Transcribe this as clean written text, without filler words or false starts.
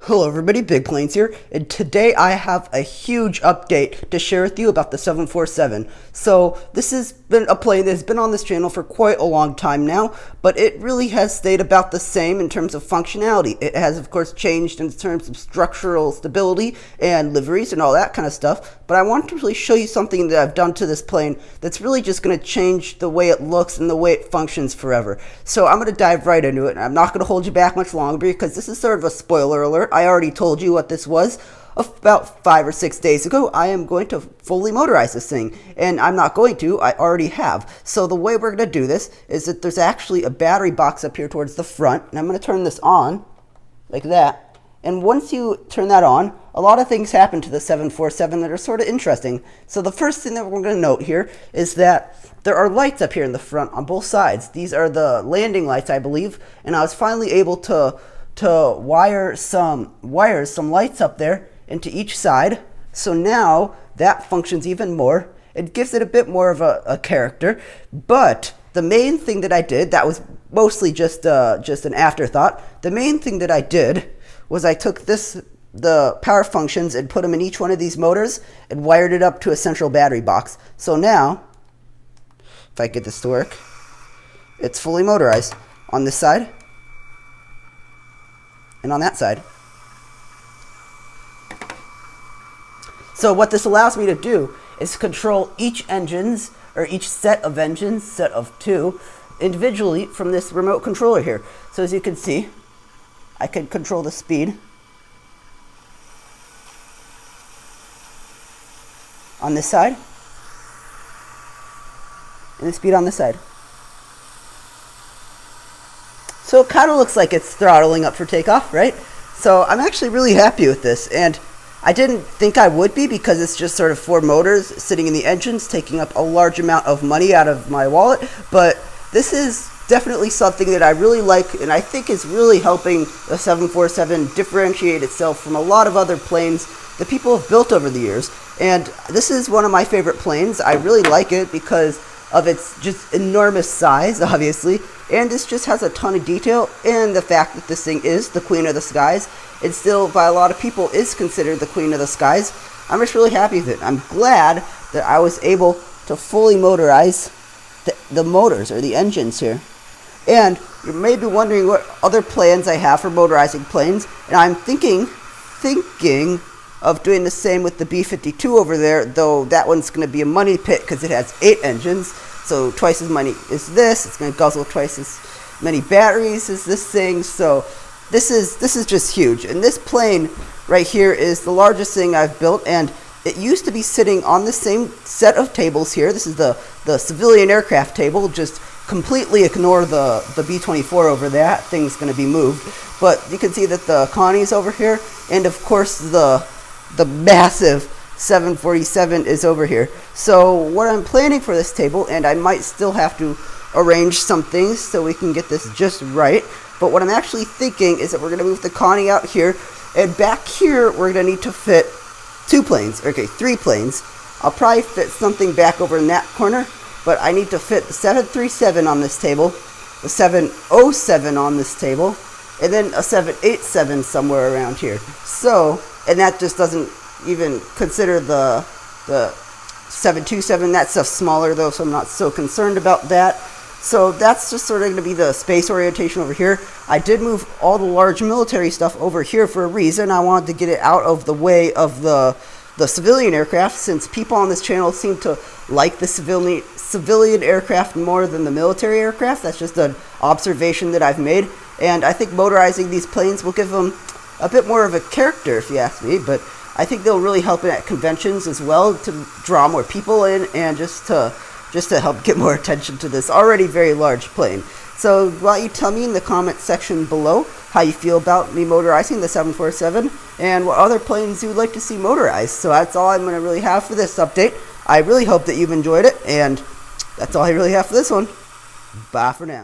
Hello everybody, Big Plains here, and today I have a huge update to share with you about the 747. So this has been a plane that's been on this channel for quite a long time now, but it really has stayed about the same in terms of functionality. It has of course changed in terms of structural stability and liveries and all that kind of stuff, but I want to really show you something that I've done to this plane that's really just going to change the way it looks and the way it functions forever. So I'm going to dive right into it, and I'm not going to hold you back much longer because this is sort of a spoiler alert. I already told you what this was about 5 or 6 days ago. I am going to fully motorize this thing, and I'm not going to, I already have. So the way we're going to do this is that there's actually a battery box up here towards the front, and I'm going to turn this on like that. And once you turn that on, a lot of things happen to the 747 that are sort of interesting. So the first thing that we're going to note here is that there are lights up here in the front on both sides. These are the landing lights, I believe, and I was finally able to wire some lights up there into each side. So now that functions even more. It gives it a bit more of a character. But the main thing that I did, that was mostly just an afterthought. The main thing that I did was I took the power functions and put them in each one of these motors and wired it up to a central battery box. So now, if I get this to work, it's fully motorized on this side and on that side. So what this allows me to do is control each set of engines, set of two, individually from this remote controller here. So as you can see, I can control the speed on this side and the speed on this side. So it kind of looks like it's throttling up for takeoff, right? So I'm actually really happy with this, and I didn't think I would be because it's just sort of 4 motors sitting in the engines, taking up a large amount of money out of my wallet. But this is definitely something that I really like, and I think is really helping the 747 differentiate itself from a lot of other planes that people have built over the years. And this is one of my favorite planes. I really like it because of its just enormous size, obviously, and this just has a ton of detail, and the fact that this thing is the queen of the skies, and still by a lot of people is considered the queen of the skies. I'm just really happy with it. I'm glad that I was able to fully motorize the motors, or the engines here. And you may be wondering what other plans I have for motorizing planes, and I'm thinking of doing the same with the B-52 over there, though that one's going to be a money pit because it has 8 engines, so twice as many as this. It's going to guzzle twice as many batteries as this thing, so this is just huge. And this plane right here is the largest thing I've built, and it used to be sitting on the same set of tables here. This is the civilian aircraft table. Just completely ignore the B-24 over there. That thing's going to be moved. But you can see that the Connie's over here, and of course the massive 747 is over here. So what I'm planning for this table, and I might still have to arrange some things so we can get this just right, but what I'm actually thinking is that we're going to move the Connie out here, and back here we're going to need to fit 3 planes. I'll probably fit something back over in that corner, but I need to fit the 737 on this table, the 707 on this table, and then a 787 somewhere around here. So, and that just doesn't even consider the 727. That stuff's smaller though, so I'm not so concerned about that. So that's just sort of going to be the space orientation over here. I did move all the large military stuff over here for a reason. I wanted to get it out of the way of the civilian aircraft, since people on this channel seem to like the civilian aircraft more than the military aircraft. That's just an observation that I've made, and I think motorizing these planes will give them a bit more of a character, if you ask me. But I think they'll really help at conventions as well to draw more people in, and just to help get more attention to this already very large plane. So why don't you tell me in the comment section below how you feel about me motorizing the 747 and what other planes you would like to see motorized. So that's all I'm going to really have for this update. I really hope that you've enjoyed it, and that's all I really have for this one. Bye for now.